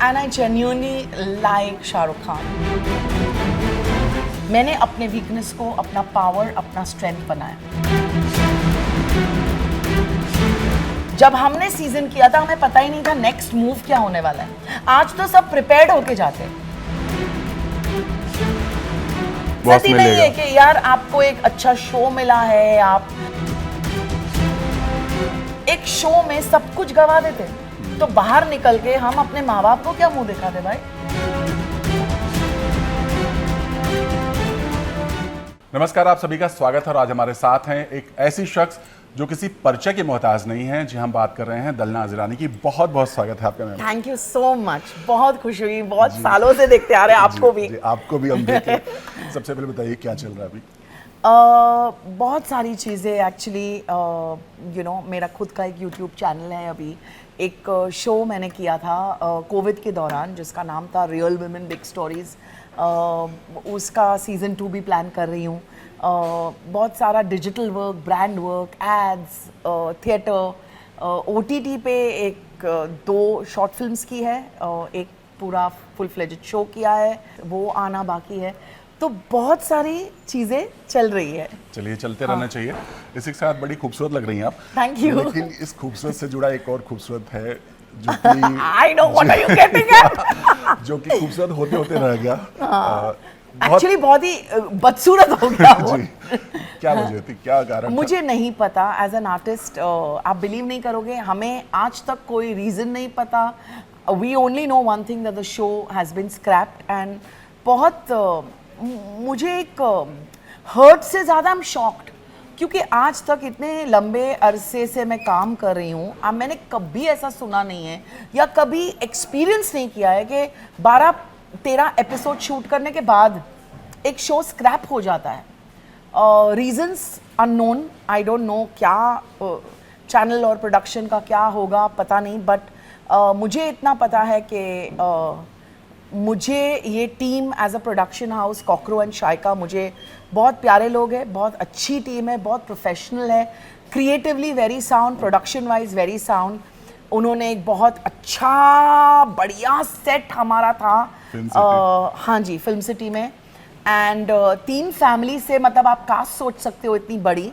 and I genuinely like Shahrukh Khan. मैंने अपने weakness को अपना पावर, अपना स्ट्रेंथ बनाया. जब हमने सीजन किया था हमें पता ही नहीं था नेक्स्ट मूव क्या होने वाला है. आज तो सब प्रिपेयर्ड होके जाते हैं. सती नहीं है कि यार आपको एक अच्छा शो मिला है, आप एक शो में सब कुछ गवा देते, तो बाहर निकल के हम अपने माँ बाप को क्या मुंह दिखाते भाई. नमस्कार, आप सभी का स्वागत है और आज हमारे साथ हैं एक ऐसी शख्स जो किसी परिचय के मोहताज नहीं है. जी, हम बात कर रहे हैं दलनाज़ ईरानी की. बहुत बहुत स्वागत है आपका ma'am. Thank you so much. बहुत खुशी हुई, बहुत सालों से देखते आ रहे हैं आपको भी. आपको भी हम देखें. सबसे पहले बताइए क्या चल रहा है अभी. बहुत सारी चीज़ें एक्चुअली यू नो मेरा खुद का एक यूट्यूब चैनल है. अभी एक शो मैंने किया था कोविड के दौरान जिसका नाम था रियल वुमेन बिग स्टोरीज़. उसका सीज़न 2 भी प्लान कर रही हूँ. बहुत सारा digital work, brand work, ads, theatre, OTT पे एक 2 शॉर्ट फिल्म्स की है, एक पूरा फुल फ्लेजेड शो किया है, वो आना बाकी है. तो बहुत सारी चीज़ें चल रही है. चलिए, चलते रहना चाहिए. इसी के साथ बड़ी खूबसूरत लग रही हैं आप. Thank you. लेकिन इस खूबसूरत से जुड़ा एक और खूबसूरत है जो कि I know what are you getting at? जो कि खूबसूरत होते होते रह गया. एक्चुअली बहुत ही बदसूरत हो गया वो. क्या वजह थी, क्या कारण? मुझे नहीं पता. एज एन आर्टिस्ट आप बिलीव नहीं करोगे, हमें आज तक कोई रीज़न नहीं पता. We only know one thing that the show has been scrapped. And बहुत मुझे एक हर्ट से ज़्यादा आई एम शॉक्ड, क्योंकि आज तक इतने लंबे अरसे से मैं काम कर रही हूँ. अब मैंने कभी ऐसा सुना नहीं है या कभी एक्सपीरियंस नहीं किया है कि 12-13 एपिसोड शूट करने के बाद एक शो स्क्रैप हो जाता है. Reasons unknown. I don't no क्या चैनल और प्रोडक्शन का क्या होगा, पता नहीं. बट मुझे इतना पता है कि मुझे ये team as a production house cockrow and Shaika, मुझे बहुत प्यारे लोग हैं, बहुत अच्छी टीम है, बहुत प्रोफेशनल है, creatively very sound, production wise very sound. उन्होंने एक बहुत अच्छा बढ़िया सेट हमारा था. हाँ जी, फिल्म सिटी में. एंड 3 फैमिली से, मतलब आप कास्ट सोच सकते हो इतनी बड़ी.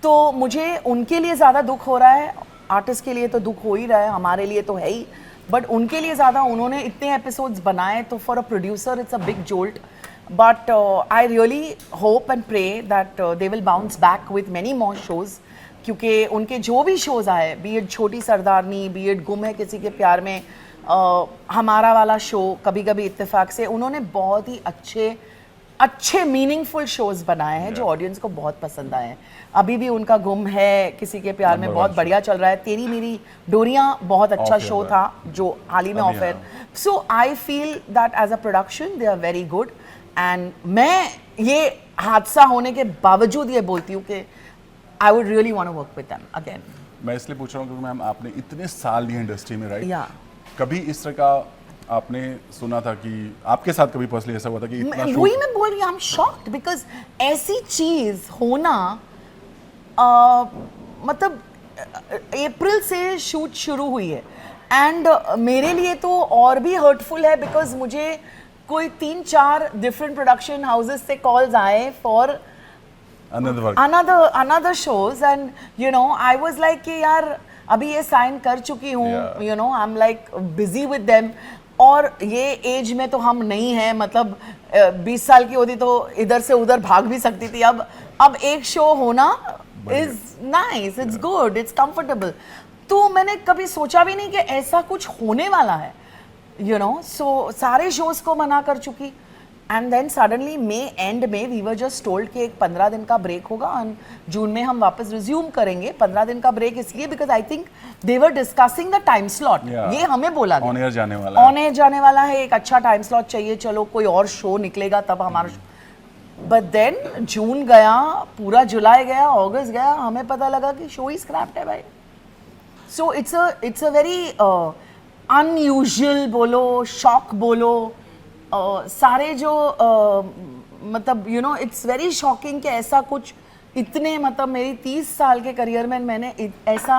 तो मुझे उनके लिए ज़्यादा दुख हो रहा है. आर्टिस्ट के लिए तो दुख हो ही रहा है, हमारे लिए तो है ही, बट उनके लिए ज़्यादा. उन्होंने इतने एपिसोड्स बनाए तो for a producer it's a big jolt. But I really hope and pray that they will bounce back with many more shows, क्योंकि उनके जो भी शोज़ आए, बी एड छोटी सरदारनी, बी एड गुम है किसी के प्यार में, हमारा वाला शो, कभी कभी इत्तेफाक से, उन्होंने बहुत ही अच्छे मीनिंगफुल शोज़ बनाए हैं जो ऑडियंस को बहुत पसंद आए हैं. अभी भी उनका गुम है किसी के प्यार में बहुत बढ़िया चल रहा है. तेरी मेरी डोरियाँ बहुत अच्छा शो था जो हाल ही में off air. So I feel that as a production they are very good. And मैं ये हादसा होने के बावजूद ये बोलती हूँ कि I would really want to work with them again. मैं इसलिए पूछ रहा हूँ क्योंकि मैम आपने इतने साल लिए इंडस्ट्री में, राइट? या कभी इस तरह का आपने सुना था कि आपके साथ कभी पर्सनली ऐसा हुआ था कि इतना शो? वही मैं बोल रही हूँ, आई एम शॉक्ड बिकॉज ऐसी चीज होना, मतलब अप्रैल से शूट शुरू हुई है. एंड मेरे लिए तो और भी हर्टफुल है बिकॉज मुझे कोई 3-4 डिफरेंट प्रोडक्शन हाउसेस से कॉल्स आए for another shows. And you know I was like कि यार अभी ये साइन कर चुकी हूँ, you know I'm like busy with them. और ये एज में तो हम नहीं हैं, मतलब 20 साल की होती तो इधर से उधर भाग भी सकती थी. अब एक शो होना is nice, it's good, it's comfortable. तो मैंने कभी सोचा भी नहीं कि ऐसा कुछ होने वाला है, you know. सो सारे शोज को मना कर चुकी. And then suddenly May end में वी वर जस्ट टोल्ड कि एक 15 दिन का ब्रेक होगा और जून में हम वापस रिज्यूम करेंगे. 15 दिन का ब्रेक इसलिए because I think they were discussing the time slot. ये हमें बोला ऑन एयर जाने वाला है, एक अच्छा टाइम स्लॉट चाहिए, चलो कोई और शो निकलेगा तब हमारा. बट देन जून गया, पूरा जुलाई गया, अगस्त गया, हमें पता लगा कि शो ही स्क्रैप्ड है भाई. So it's a very unusual बोलो, शॉक बोलो, सारे जो मतलब you know it's very shocking कि ऐसा कुछ इतने, मतलब मेरी 30 साल के करियर में मैंने ऐसा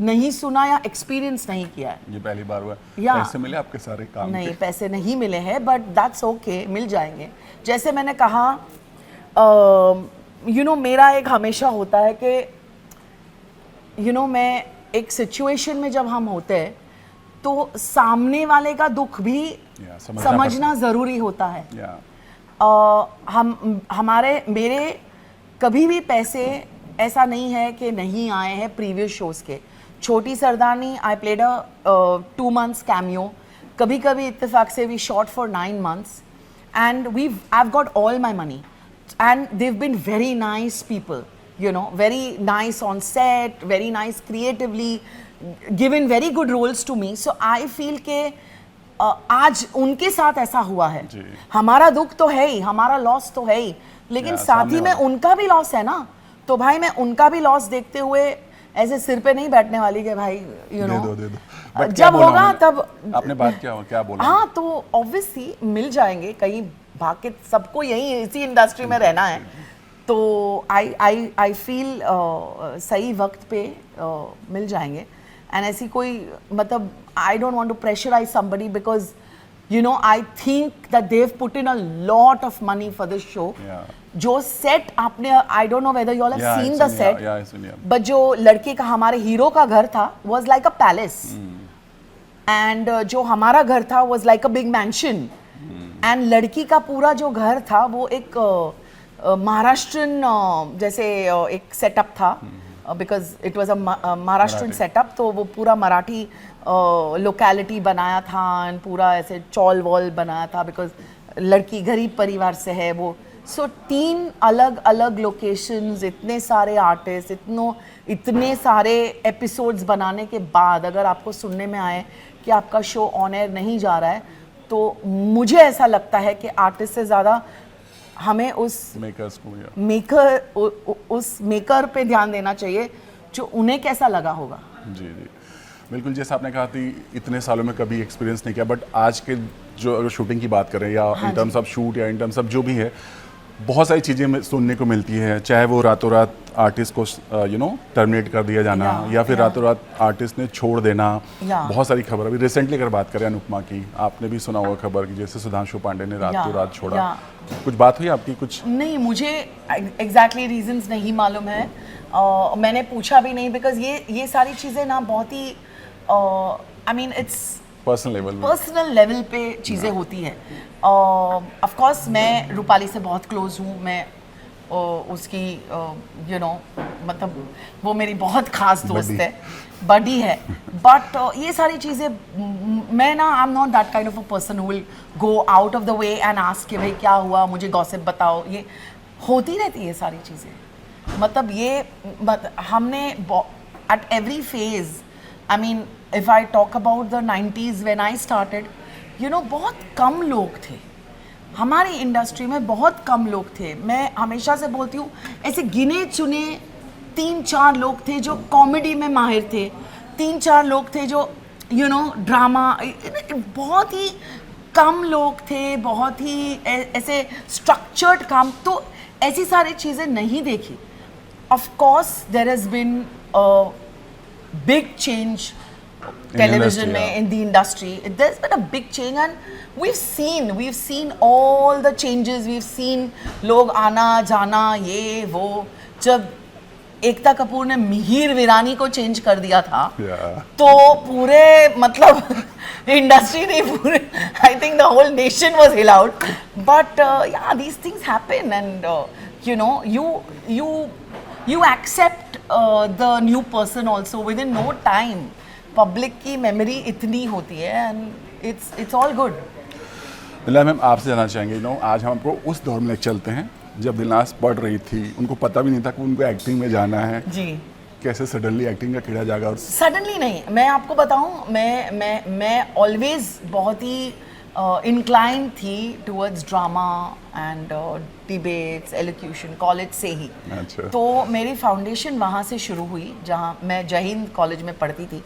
नहीं सुना या एक्सपीरियंस नहीं किया है। ये पहली बार हुआ। या पैसे मिले आपके सारे काम नहीं, के? पैसे नहीं मिले हैं, बट दैट्स ओके, मिल जाएंगे। जैसे मैंने कहा, मेरा एक हमेशा होता है कि मैं एक सिचुएशन में जब हम होते हैं तो सामने वाले का दुख भी समझना ज़रूरी होता है। मेरे कभी भी पैसे ऐसा नहीं है कि नहीं आए हैं प्रीवियस शोज के। Choti Sardarni I played a 2 months cameo, कभी कभी इत्तेफाक से we shot for 9 months and I've got all my money and they've been very nice people, very nice on set, very nice creatively, given very good roles to me, so I feel के आज उनके साथ ऐसा हुआ है। हमारा दुख तो है ही, हमारा लॉस तो है ही, लेकिन साथ ही में उनका भी लॉस है ना। तो भाई मैं उनका भी लॉस देखते हुए ऐसे सिर पे नहीं बैठने वाली कि भाई दे दो। जब होगा तब आपने बात क्या बोला? हाँ, तो ऑब्वियसली मिल जाएंगे, कहीं भाग के सबको यही इसी इंडस्ट्री में रहना है। तो आई फील सही वक्त पे मिल जाएंगे। एंड ऐसी कोई मतलब I don't want to pressurise somebody because I think that they have put in a lot of money for this show. जो सेट आपने, I don't know whether you all have seen the set, but जो लड़के का, हमारे hero का घर था was like a palace, and जो हमारा घर था was like a big mansion, and लड़की का पूरा जो घर था वो एक महाराष्ट्रन जैसे एक सेटअप था, because it was a Maharashtrian setup. तो वो पूरा मराठी लोकेलिटी बनाया था एंड पूरा ऐसे चौल वॉल बनाया था, बिकॉज लड़की गरीब परिवार से है वो। सो 3 अलग अलग लोकेशंस, इतने सारे आर्टिस्ट, इतने सारे एपिसोड्स बनाने के बाद अगर आपको सुनने में आए कि आपका शो ऑन एयर नहीं जा रहा है, तो मुझे ऐसा लगता है कि आर्टिस्ट से ज़्यादा हमें उस मेकर पे ध्यान देना चाहिए, जो उन्हें कैसा लगा होगा। जी बिल्कुल, जैसा आपने कहा कि इतने सालों में कभी एक्सपीरियंस नहीं किया, बट आज के जो अगर शूटिंग की बात करें या इन टर्म्स ऑफ शूट या इन टर्म्स ऑफ जो भी है, बहुत सारी चीज़ें सुनने को मिलती है। चाहे वो रातों रात आर्टिस्ट को टर्मिनेट कर दिया जाना, या फिर रातों रात आर्टिस्ट ने छोड़ देना। बहुत सारी खबर, अभी रिसेंटली अगर बात करें अनुपमा की, आपने भी सुना होगा खबर कि जैसे सुधांशु पांडे ने रातों रात छोड़ा। कुछ बात हुई आपकी? कुछ नहीं, मुझे एग्जैक्टली रीजंस नहीं मालूम है, मैंने पूछा भी नहीं, बिकॉज ये सारी चीज़ें ना बहुत ही I mean it's personal level पे चीज़ें होती हैं। ऑफ कोर्स मैं रूपाली से बहुत क्लोज हूँ, मैं उसकी मतलब वो मेरी बहुत खास दोस्त है, बडी है। बट ये सारी चीज़ें मैं ना, आई am not that kind of a person who will go out of the way and ask कि भाई क्या हुआ, मुझे गॉसिप बताओ। ये होती रहती है सारी चीज़ें, मतलब ये हमने at every phase, I mean if I talk about the 90s when I started, बहुत कम लोग थे हमारी इंडस्ट्री में, बहुत कम लोग थे। मैं हमेशा से बोलती हूँ, ऐसे गिने चुने 3-4 लोग थे जो कॉमेडी में माहिर थे, 3-4 लोग थे जो ड्रामा, बहुत ही कम लोग थे, बहुत ही ऐसे स्ट्रक्चर्ड काम। तो ऐसी सारी चीज़ें नहीं देखी। Of course there has been big change television में, in the industry there's been a big change, and we've seen all the changes, we've seen लोग आना जाना, ये वो। जब एकता कपूर ने मिहिर वीरानी को चेंज कर दिया था, तो पूरे मतलब इंडस्ट्री नहीं, पूरे I think the whole nation was hill out. But yeah, these things happen, and you accept the new person also within no time। Public की मेमोरी इतनी होती है, and it's all good. Dilnaz ma'am, आपसे जानना चाहेंगे, आज हम आपको उस दौर में चलते हैं जब दिलनाज़ पढ़ रही थी, उनको पता भी नहीं था कि उनको एक्टिंग में जाना है जी। कैसे सडनली एक्टिंग का कीड़ा जागा? और सडनली नहीं, मैं आपको बताऊं, मैं ऑलवेज बहुत ही इंक्लाइन थी towards drama and debates, elocution, college से ही। अच्छा। तो मेरी फाउंडेशन वहाँ से शुरू हुई, जहाँ मैं जय हिंद कॉलेज में पढ़ती थी।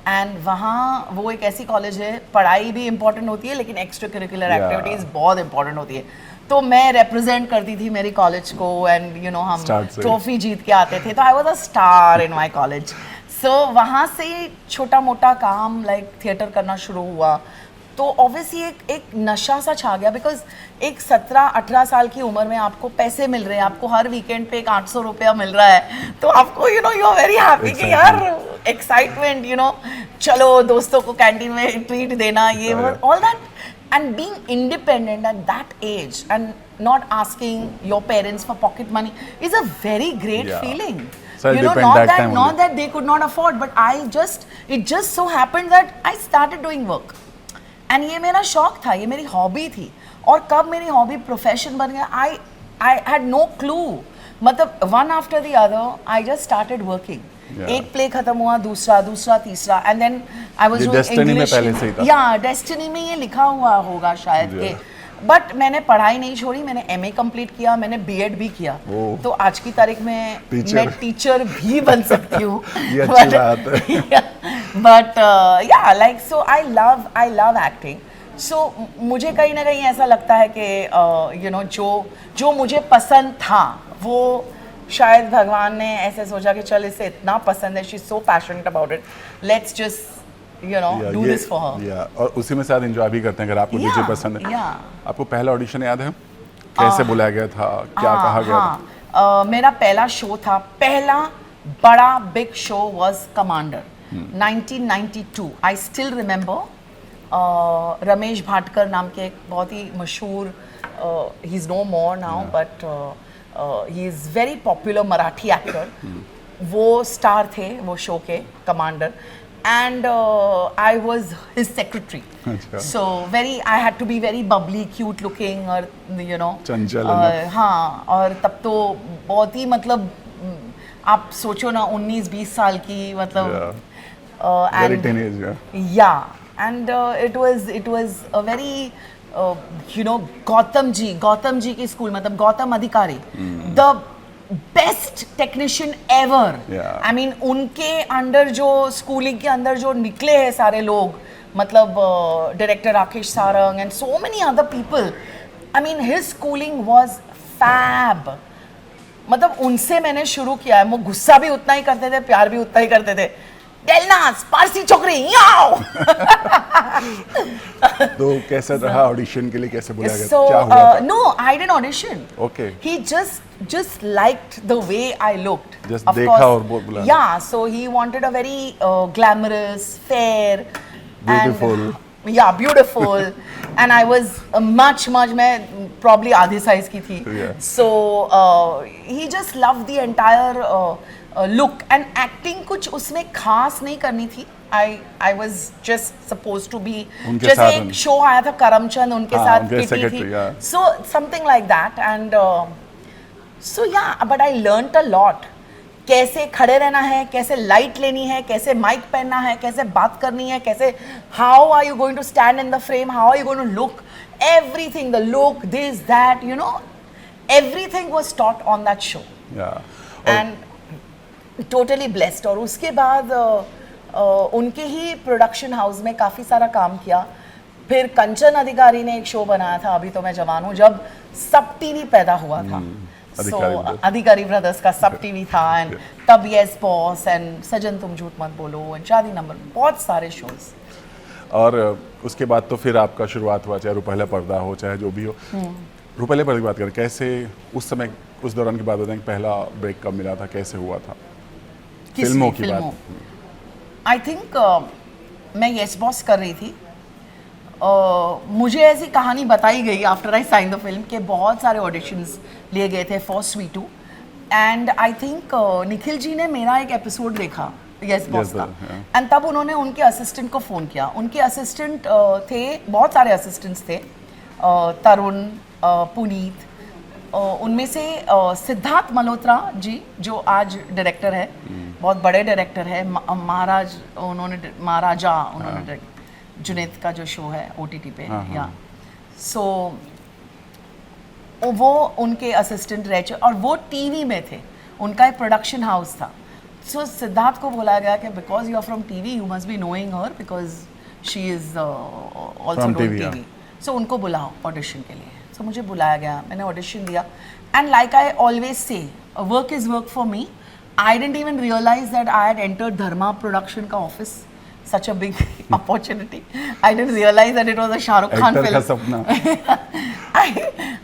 एंड वहाँ वो एक ऐसी कॉलेज है, पढ़ाई भी इम्पॉर्टेंट होती है, लेकिन एक्स्ट्रा करिकुलर एक्टिविटीज़ बहुत इंपॉर्टेंट होती है। तो मैं रिप्रेजेंट करती थी मेरी कॉलेज को, एंड हम ट्रॉफी जीत के आते थे, तो I was a star in my college. So वहाँ से छोटा मोटा काम लाइक थिएटर करना शुरू हुआ, तो ऑब्वियसली एक नशा सा छा गया, बिकॉज एक 17-18 साल की उम्र में आपको पैसे मिल रहे हैं, आपको हर वीकेंड पे एक 800 रुपया मिल रहा है, तो आपको यू आर वेरी हैप्पी कि यार एक्साइटमेंट, चलो दोस्तों को कैंटीन में ट्रीट देना, ये all that, and being independent at that age and not asking your parents for pocket money is a very great feeling. Not that they could not afford, but it just so happened that I started doing work. And ये मेरा शौक था, ये मेरी hobby थी, और कब मेरी हॉबी प्रोफेशन बन गया, I had no clue. मतलब one after the other, I just started working. एक प्ले खत्म हुआ, दूसरा तीसरा, and then I was doing English. या डेस्टिनी में ये लिखा हुआ होगा शायद के, बट मैंने पढ़ाई नहीं छोड़ी, मैंने एमए कंप्लीट किया, मैंने बीएड भी किया, तो आज की तारीख में मैं टीचर भी बन सकती हूँ। But yeah like so I love acting. So मुझे कहीं ना कहीं ऐसा लगता है कि जो मुझे पसंद था वो शायद भगवान ने ऐसे सोचा कि चल इसे इतना पसंद है, she is so passionate about it, let's just do this for her. और उसी में साथ एंजॉय भी करते हैं। अगर आपको डीजे पसंद है, आपको पहला ऑडिशन याद है? कैसे बुलाया गया था, क्या कहा गया था? मेरा पहला शो था, पहला बड़ा big show was commander 1992। I still remember Ramesh Bhatkar नाम के एक बहुत ही मशहूर, he is no more now, but he is very popular Marathi actor, वो स्टार थे वो शो के, commander, and I was his secretary. So I had to be very bubbly, cute looking, और चंचल, हाँ, और तब तो बहुत ही मतलब आप सोचो ना 19-20 साल की, मतलब and it was a very Gautam ji की स्कूल, मतलब Gautam Adhikari, the best technician ever. I mean उनके अंडर जो स्कूलिंग के अंदर जो निकले हैं सारे लोग, मतलब director Rakesh Sarang and so many other people, I mean his schooling was fab. मतलब उनसे मैंने शुरू किया है। वो गुस्सा भी उतना ही करते थे, प्यार भी उतना ही करते थे। डेलनास पारसी छोकरी याओ। तो कैसा रहा ऑडिशन के लिए, कैसे बुलाया गया? क्या हुआ? No, I didn't audition. Okay. He just liked the way I looked. Just देखा और बुलाया. Yeah, so he wanted a very glamorous, fair, beautiful. Beautiful. And I was much मैं probably आधे size की थी. So he just loved the entire look and acting. कुछ उसमें खास नहीं करनी थी। I was just supposed to be, जैसे एक शो आया था करमचंद, उनके साथ किटी थी, so something like that, and so yeah, but I learnt a lot। कैसे खड़े रहना है, कैसे लाइट लेनी है, कैसे माइक पहनना है, कैसे बात करनी है, कैसे how are you going to stand in the frame, how are you going to look, everything, the look, this, that, everything was taught on that show। And totally blessed. और उसके बाद उनके ही प्रोडक्शन हाउस में काफ़ी सारा काम किया। फिर कंचन अधिकारी ने एक शो बनाया था, अभी तो मैं जवान हूँ, जब सब टीवी पैदा हुआ था। सो अधिकारी ब्रदर्स का सब टीवी था, एंड तब यस बॉस एंड सजन तुम झूठ मत बोलो एंड शादी नंबर, बहुत सारे शोज। और उसके बाद तो फिर आपका शुरुआत हुआ, चाहे रुपहला पर्दा हो चाहे जो भी हो। रुपहले पर्दे की बात करें, कैसे उस समय, उस दौरान की बात बताएं, पहला ब्रेक कब मिला था, कैसे हुआ था? फिल्मों की बात। आई थिंक मैं यस बॉस कर रही थी। मुझे ऐसी कहानी बताई गई after I sign the film के बहुत सारे ऑडिशंस लिए गए थे for Sweetu, and I think Nikhil ji ने मेरा एक एपिसोड देखा यस बॉस का, एंड तब उन्होंने उनके असिस्टेंट को फ़ोन किया। उनके असिस्टेंट थे, बहुत सारे असिस्टेंट्स थे, तरुण, पुनीत, उनमें से सिद्धार्थ मल्होत्रा जी जो आज डायरेक्टर है, बहुत बड़े डायरेक्टर है, महाराजा उन्होंने जुनैद का जो शो है OTT पे, या सो वो उनके असिस्टेंट रह चुके, और वो टीवी में थे, उनका एक प्रोडक्शन हाउस था। सो सिद्धार्थ को बोला गया कि because you are from TV you must be knowing her because she is also doing TV, so उनको बुलाओ ऑडिशन के लिए। सो मुझे बुलाया गया, मैंने ऑडिशन दिया, and like I always say work is work for me. I didn't even realize that I had entered Dharma production ka office. Such a big opportunity. I didn't realize that it was a Shah Rukh Khan actor का film. सपना.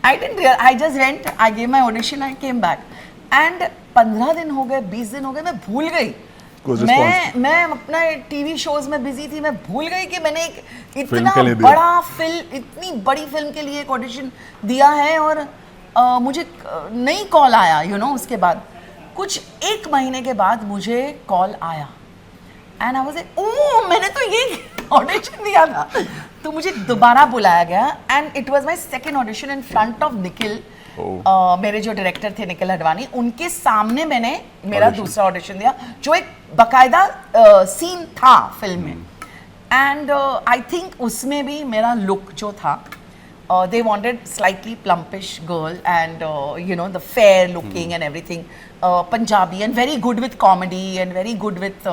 I didn't realize. I just went. I gave my audition. I came back. And 15 दिन हो गए, 20 दिन हो गए, मैं भूल गई. कुछ response. मैं अपना टीवी शोज में बिजी थी. मैं भूल गई कि मैंने एक फिल्म इतना के लिए दिया. बड़ा फिल्म, इतनी बड़ी फिल्म के लिए एक ऑडिशन दिया है और मुझे नहीं कॉल आया. उसके बाद कुछ 1 महीने के बाद मुझे कॉल आया. एंड आई वाज लाइक, ओह मैंने तो ये ऑडिशन दिया था. तो मुझे दोबारा बुलाया गया and it was my second audition in front of Nikhil. मेरे जो डायरेक्टर थे निखिल अडवाणी, उनके सामने मैंने मेरा दूसरा ऑडिशन दिया, जो एक बकायदा सीन था फिल्म में. एंड आई थिंक उसमें भी मेरा लुक जो था, they wanted slightly plumpish girl and the fair looking and everything, Punjabi and very good with comedy and very good with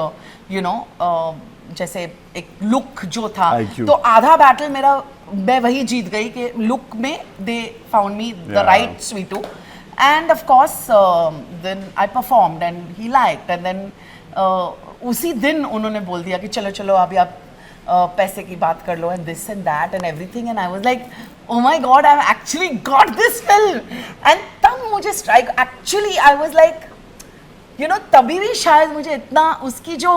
जैसे एक लुक जो था. IQ. तो आधा बैटल मेरा, मैं वही जीत गई कि लुक में they found me the Yeah. right sweeto. And of course then I performed and he liked and then उसी दिन उन्होंने बोल दिया कि चलो चलो अभी आप पैसे की बात कर लो and this and that and everything. And I was like, oh my god, I've actually got this film. And तब मुझे strike, actually I was like, तभी भी शायद मुझे इतना उसकी जो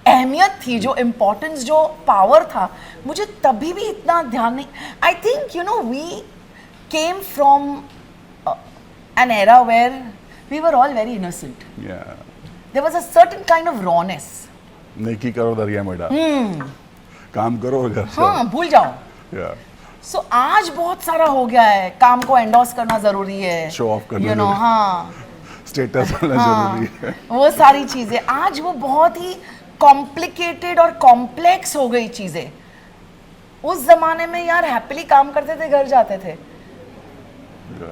अहमियत थी, जो इम्पोर्टेंस, जो पावर था, मुझे तभी भी इतना ध्यान नहीं. I think we came from an era where we were all very innocent. Yeah. There was a certain kind of rawness. नेकी करो दरिया में डाल. काम करो और घर से. हाँ, भूल जाओ. Yeah. सो आज बहुत सारा हो गया है. काम को एंडोर्स करना जरूरी है. Show off करना जरूरी है. हाँ. स्टेटस होना जरूरी है. वो सारी चीजें आज वो बहुत ही कॉम्प्लिकेटेड और कॉम्प्लेक्स हो गई चीजें. उस जमाने में यार हैप्पीली काम करते थे, घर जाते थे,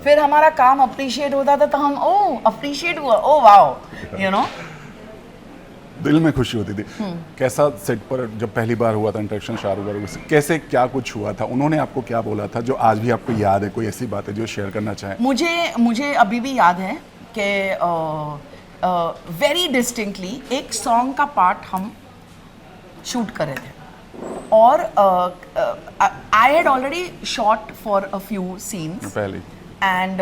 फिर हमारा काम अप्रिशिएट होता था तो हम अप्रिशिएट हुआ, वाओ. दिल में खुशी होती थी. कैसा सेट पर जब पहली बार हुआ था इंटरेक्शन शाहरुख से, कैसे क्या कुछ हुआ था, उन्होंने आपको क्या बोला था जो आज भी आपको याद है? कोई ऐसी बात है जो शेयर करना चाहें? मुझे अभी भी याद है कि वेरी डिस्टिंक्टली एक सॉन्ग का पार्ट हम शूट कर रहे थे और I had already shot for a few scenes पहले. एंड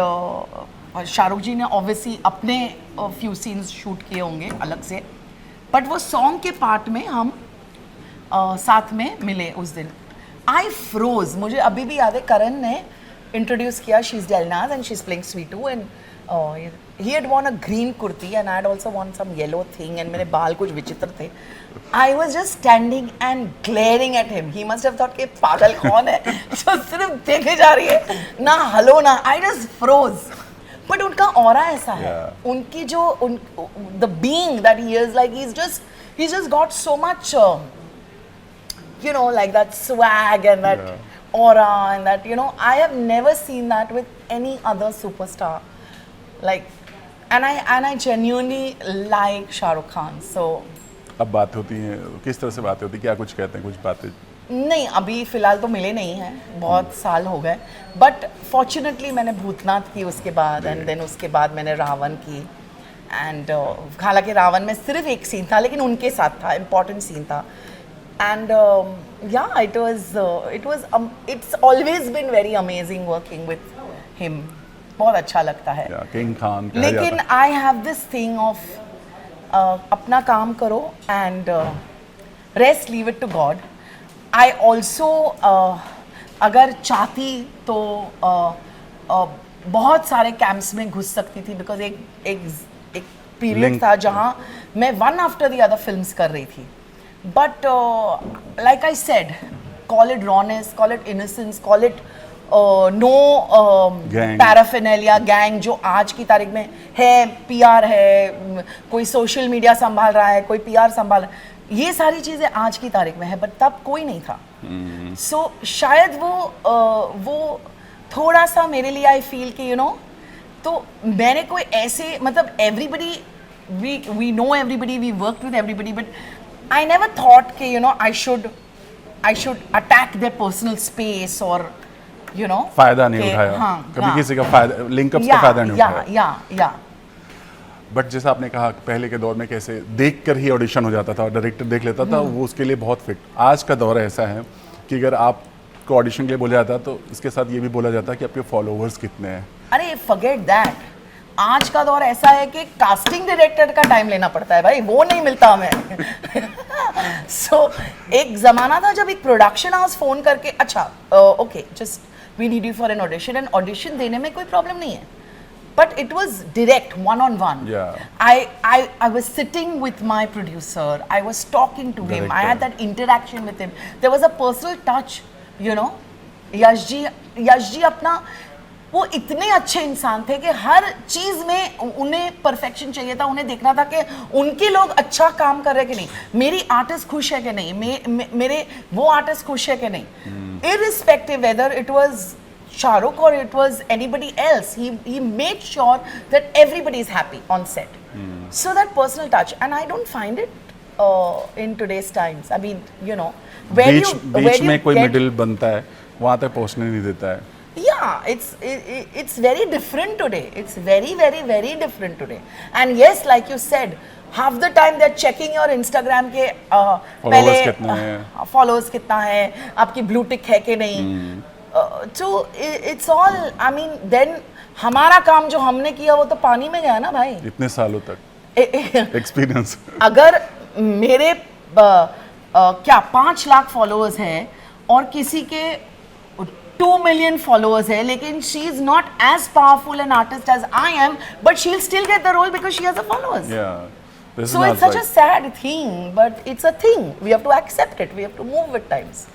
शाहरुख जी ने ऑब्वियसली अपने फ्यू सीन्स शूट किए होंगे अलग से, बट वो सॉन्ग के पार्ट में हम साथ में मिले उस दिन. I froze. मुझे अभी भी याद है करण ने इंट्रोड्यूस किया, she is Delnaz and she is playing Sweetu and he had worn a green kurti and I had also worn some yellow thing and मेरे बाल कुछ विचित्र थे. I was just standing and glaring at him. He must have thought कि पागल कौन है जो सिर्फ देखे जा रही है, ना हलो ना. I just froze. But उनका ऑरा ऐसा है. Yeah. उनकी जो the being that he is, like he's just got so much like that swag and that aura and that I have never seen that with any other superstar. Like, and I genuinely like Shah Rukh Khan. So अब बात होती है, किस तरह से बातें होती, क्या कुछ कहते हैं, कुछ बातें? नहीं, अभी फिलहाल तो मिले नहीं हैं, बहुत साल हो गए. बट फॉर्चुनेटली मैंने भूतनाथ की उसके बाद एंड देन उसके बाद मैंने रावण की. एंड हालांकि रावण में सिर्फ एक सीन था लेकिन उनके साथ था, इम्पॉर्टेंट सीन था. And yeah, it's always been very amazing working with him. बहुत अच्छा लगता है. किंग खान. लेकिन I have this thing of अपना काम करो and rest, leave it to God. I also अगर चाहती तो बहुत सारे कैंप्स में घुस सकती थी, बिकॉज एक पीरियड था जहाँ मैं one after the other films कर रही थी. But like I said, call it rawness, call it innocence, call it no paraphernalia gang जो आज की तारीख में है. पीआर है, कोई सोशल मीडिया संभाल रहा है, कोई पीआर संभाल रहा है, ये सारी चीज़ें आज की तारीख में है, बट तब कोई नहीं था. सो शायद वो थोड़ा सा मेरे लिए आई फील कि तो मैंने कोई ऐसे, मतलब everybody, we know everybody, we work with everybody, but I never thought कि I should attack their personal space और फायदा नहीं उठाया. हाँ, कभी किसी का फायदा, लिंकअप्स का फायदा नहीं उठाया. या बट जैसा आपने कहा पहले के दौर में कैसे देख कर ही ऑडिशन हो जाता था, डायरेक्टर देख लेता था, वो उसके लिए बहुत फिट। आज का दौर ऐसा है कि अगर आपको ऑडिशन के लिए बोला जाता है तो इसके साथ ये भी बोला जाता है कि आपके फॉलोअर्स कितने हैं। अरे फॉरगेट दैट, आज का दौर ऐसा है कि कास्टिंग डायरेक्टर का टाइम लेना पड़ता है भाई, वो नहीं मिलता हमें। सो एक जमाना था जब एक प्रोडक्शन हाउस फोन करके अच्छा okay just we need you for an audition, and audition देने में कोई प्रॉब्लम नहीं है, but it was direct, one on one. Yeah. I was sitting with my producer, I was talking to him, I had that interaction with him, there was a personal touch, you know. Yash ji अपना वो इतने अच्छे इंसान थे कि हर चीज में उन्हें परफेक्शन चाहिए था, उन्हें देखना था कि उनके लोग अच्छा काम कर रहे कि नहीं, मेरी आर्टिस्ट खुश है कि नहीं, मेरे वो आर्टिस्ट खुश है कि नहीं, irrespective whether it was Shahrukh or it was anybody else, he made sure that everybody is happy on set. So that personal touch, and I don't find it in today's times. I mean, you know, बीच में कोई middle बनता है, वहाँ तक पहुँचने नहीं देता है। Yeah, it's very different today. It's very, very, very different today. And yes, like you said, half the time they're checking your Instagram के followers कितना है, followers कितना है, आपकी blue tick है कि नहीं। So it's all, I mean, then हमारा काम जो हमने किया वो तो पानी में गया ना भाई, इतने सालों तक एक्सपीरियंस। अगर मेरे क्या 5 लाख फॉलोअर्स हैं और किसी के 2 मिलियन फॉलोअर्स है, लेकिन she is not as powerful an artist as I am, but she will still get the role because she has a followers. So it's such a sad thing, but it's a thing. We have to accept it. We have to move with times.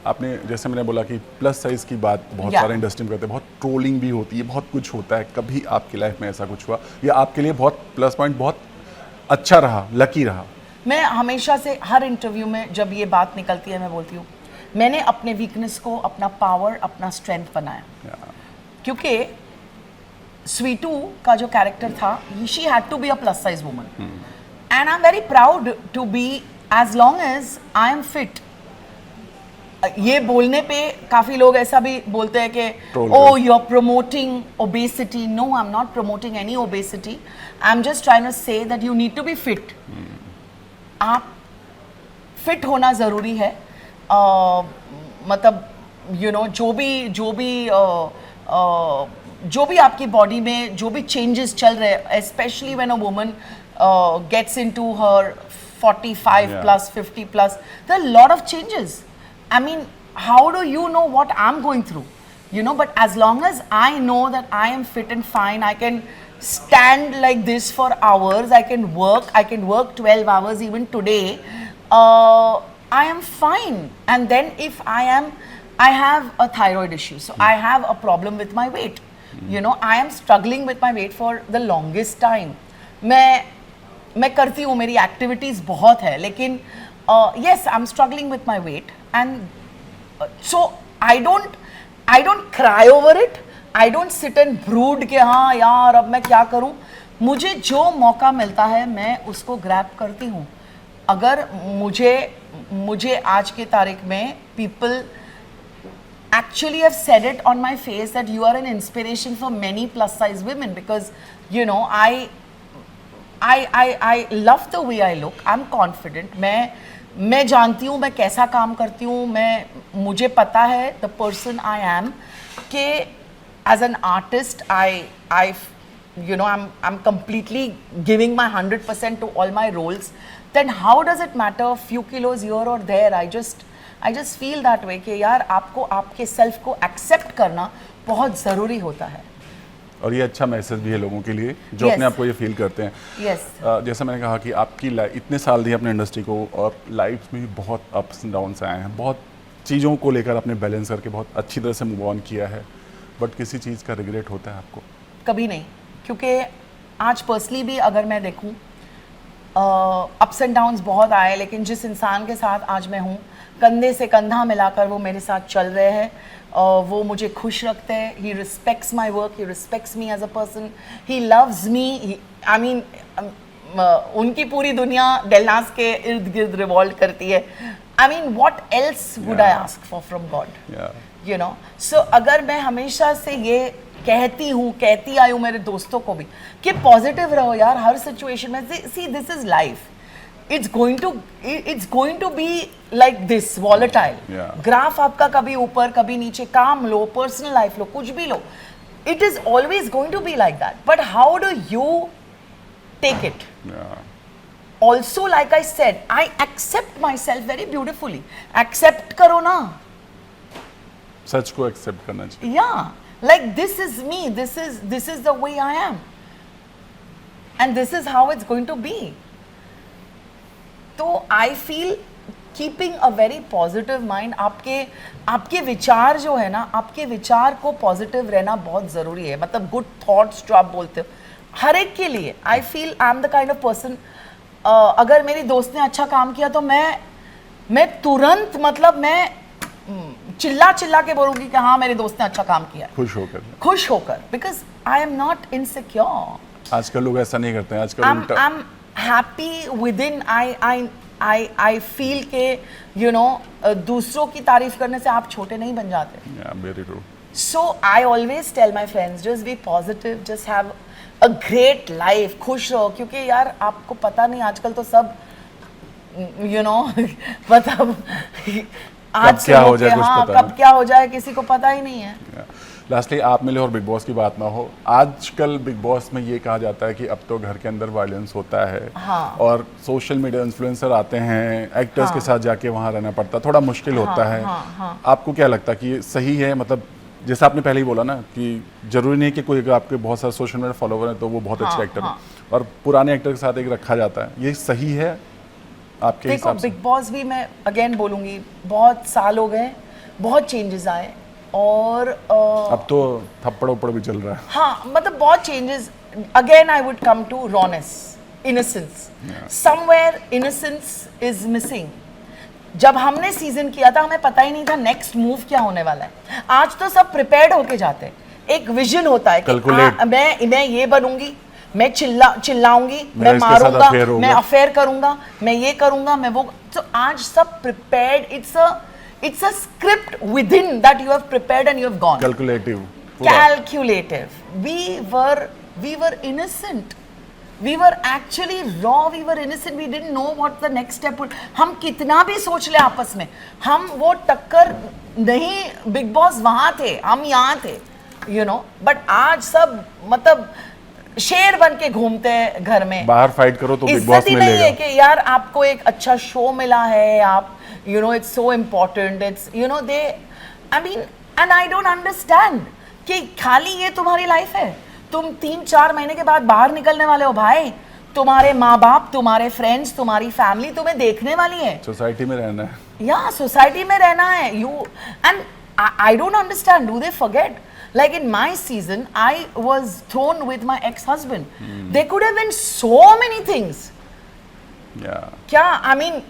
आपने जैसे मैंने बोला कि plus size की बात बहुत सारे industry में करते हैं, बहुत ट्रोलिंग भी होती है, बहुत कुछ होता है। कभी आपकी लाइफ में ऐसा कुछ हुआ या आपके लिए बहुत प्लस पॉइंट बहुत अच्छा रहा, लकी रहा? मैं हमेशा से हर इंटरव्यू में जब ये बात निकलती है मैं बोलती हूँ मैंने अपने वीकनेस को अपना पावर, अपना स्ट्रेंथ बनाया। क्योंकि स्वीटू का जो कैरेक्टर था, she had to be a plus size woman, and I am very proud to be, as long as I am fit. ये बोलने पे काफी लोग ऐसा भी बोलते हैं कि oh you are promoting obesity. No, I am not promoting any obesity, I am just trying to say that you need to be fit. आप फिट होना जरूरी है। मतलब यू नो जो भी आपकी बॉडी में जो भी चेंजेस चल रहे हैं, specially when a woman gets into her 45 plus 50 plus, there are a lot of changes. I mean, how do you know what I'm going through? You know, but as long as I know that I am fit and fine, I can stand like this for hours, I can work 12 hours even today, I am fine. And then if I have a thyroid issue, so I have a problem with my weight. You know, I am struggling with my weight for the longest time. मैं करती हूँ, मेरी activities बहुत है, लेकिन yes, I'm struggling with my weight, and so I don't cry over it. I don't sit and brood कि हाँ यार अब मैं क्या करूँ। मुझे जो मौका मिलता है मैं उसको ग्रैब करती हूँ। अगर मुझे आज की तारीख में people actually have said it on my face that you are an inspiration for many plus size women, because you know I love the way I look. I'm confident. मैं जानती हूँ मैं कैसा काम करती हूँ, मुझे पता है the person I am, कि as an artist I you know I'm completely giving my 100% to all my roles. Then how does it matter a few kilos here or there? I just feel that way कि यार आपको आपके self को accept करना बहुत ज़रूरी होता है। और ये अच्छा मैसेज भी है लोगों के लिए जो अपने आप को ये फील करते हैं। Yes. जैसा मैंने कहा कि आपकी लाइफ इतने साल दिए अपने इंडस्ट्री को, और लाइफ में भी बहुत अप्स एंड डाउन्स आए हैं, बहुत चीज़ों को लेकर आपने बैलेंस करके बहुत अच्छी तरह से मूव ऑन किया है, बट किसी चीज़ का रिग्रेट होता है आपको? कभी नहीं, क्योंकि आज पर्सनली भी अगर मैं देखूं अप्स एंड डाउन्स बहुत आए, लेकिन जिस इंसान के साथ आज मैं हूँ, कंधे से कंधा मिलाकर वो मेरे साथ चल रहे हैं, वो मुझे खुश रखते हैं। He respects my work, he respects me as a person, he loves me. I mean उनकी पूरी दुनिया डेलनास के इर्द गिर्द रिवॉल्व करती है, I mean, what else would I Yeah. ask for from God? Yeah. You know, so अगर मैं हमेशा से ये कहती आई हूँ मेरे दोस्तों को भी कि पॉजिटिव रहो यार हर सिचुएशन में. See this is life. It's going to be like this, volatile. Yeah. Graph आपका कभी ऊपर कभी नीचे, काम लो, पर्सनल लाइफ लो, कुछ भी लो. It is always going to be like that. But how do you take it? Yeah. Also, like I said, I accept myself very beautifully. Accept करो ना. सच को एक्सेप्ट करना चाहिए. Yeah, like this is me. This is the way I am, and this is how it's going to be. तो I feel keeping a very positive mind. आपके विचार जो है ना, आपके विचार को पॉजिटिव रहना बहुत ज़रूरी है. मतलब गुड थॉट्स जो आप बोलते हो हर एक के लिए. I feel I am the kind of person, अगर मेरी दोस्त ने अच्छा काम किया तो मैं तुरंत, मतलब मैं चिल्ला के बोलूँगी कि हाँ मेरे दोस्त ने अच्छा काम किया. खुश होकर because I am not insecure. आजकल लोग ऐसा नहीं करते हैं. आजकल I am happy with in. I feel के यू नो दूसरों की तारीफ करने से आप छोटे नहीं बन जाते. Very true. So I always tell my friends just be positive, just have a great life. खुश रहो, क्योंकि यार आपको पता नहीं आजकल तो सब यू नो मतलब आज क्या हो जाए कुछ पता कब क्या हो जाए किसी को पता ही नहीं है. लास्टली आप मिले और बिग बॉस की बात ना हो. आजकल बिग बॉस में ये कहा जाता है कि अब तो घर के अंदर वायलेंस होता है. हाँ. और सोशल मीडिया इन्फ्लुएंसर आते हैं, एक्टर्स के साथ जाके वहाँ रहना पड़ता है, थोड़ा मुश्किल होता है. आपको क्या लगता है कि ये सही है? मतलब जैसा आपने पहले ही बोला ना कि जरूरी नहीं कि कोई अगर आपके बहुत सारे सोशल मीडिया फॉलोवर हैं तो वो बहुत अच्छे एक्टर हैं, और पुराने एक्टर के साथ एक रखा जाता है. ये सही है आपके हिसाब से? बिग बॉस भी मैं अगेन बोलूँगी बहुत साल हो गए, बहुत चेंजेस आए, और अब तो थप्पड़ उप्पड़ भी चल रहा है. हाँ, मतलब बहुत changes. Again I would come to rawness, innocence. Somewhere innocence is missing. जब हमने सीजन किया था हमें पता ही नहीं था नेक्स्ट मूव क्या होने वाला है. आज तो सब प्रिपेयर्ड होके जाते हैं. एक विजन होता है कि मैं ये बनूंगी, मैं चिल्लाऊंगी, मैं मारूंगा, मैं अफेयर करूंगा, मैं ये करूंगा, मैं वो. तो आज सब prepared. It's a script within that you have prepared and you have gone. Calculative. We were innocent. We were actually raw. We were innocent. We didn't know what the next step would. हम कितना भी सोच ले आपस में, हम वो टक्कर नहीं. बिग बॉस वहाँ थे, हम यहाँ थे, you know. But आज सब मतलब शेर बन के घूमते हैं घर में. बाहर फाइट करो तो बिग बॉस मिलेगा. नहीं है कि यार आपको एक अच्छा शो मिला है, आप you know it's so important, it's you know they I mean and I don't understand कि खाली ये तुम्हारी लाइफ है. तुम 3-4 महीने के बाद बाहर निकलने वाले हो भाई. तुम्हारे माँ बाप, तुम्हारे फ्रेंड्स, तुम्हारी फैमिली तुम्हें देखने वाली है. सोसाइटी में रहना है. या सोसाइटी में रहना है. You and I don't understand, do they forget? Like in my season I was thrown with my ex-husband. There could have been so many things. क्या I mean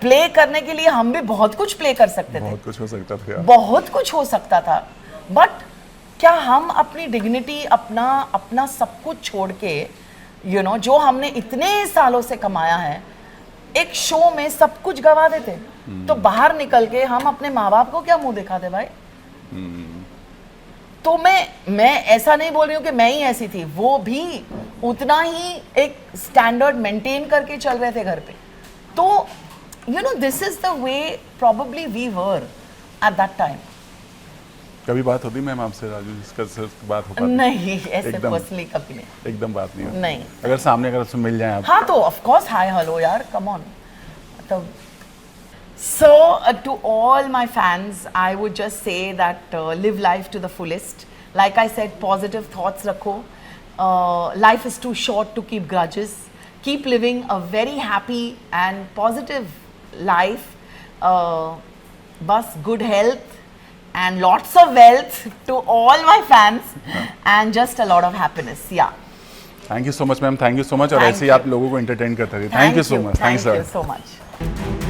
प्ले करने के लिए हम भी बहुत कुछ प्ले कर सकते थे. बहुत कुछ हो सकता था. बहुत कुछ हो सकता था. बट क्या हम अपनी डिग्निटी, अपना सब कुछ छोड़ के यू नो जो हमने इतने सालों से कमाया है, एक शो में सब कुछ गवा देते? तो बाहर निकल के हम अपने माँ बाप को क्या मुंह दिखाते भाई? तो मैं ऐसा नहीं बोल रही हूँ कि मैं ही ऐसी थी. वो भी उतना ही एक स्टैंडर्ड मेंटेन करके चल रहे थे घर पे. तो you know this is the way probably we were at that time. कभी बात होती मैम आपसे राजू जिसका सिर्फ बात हो पाती? नहीं, ऐसे पर्सनली कभी नहीं. एकदम बात नहीं होती. नहीं. अगर सामने अगर उससे मिल जाए आप? हाँ तो ऑफ कोर्स हाय हेलो यार, कम ऑन. मतलब so to all my fans I would just say that live life to the fullest. Like I said, positive thoughts रखो. Life is too short to keep grudges. Keep living a very happy and positive life. Bas good health and lots of wealth to all my fans and just a lot of happiness. Yeah. Thank you so much, ma'am. Thank you so much. और ऐसे ही आप लोगों को entertain करते रहिए. Thank you so much. Thank you so much.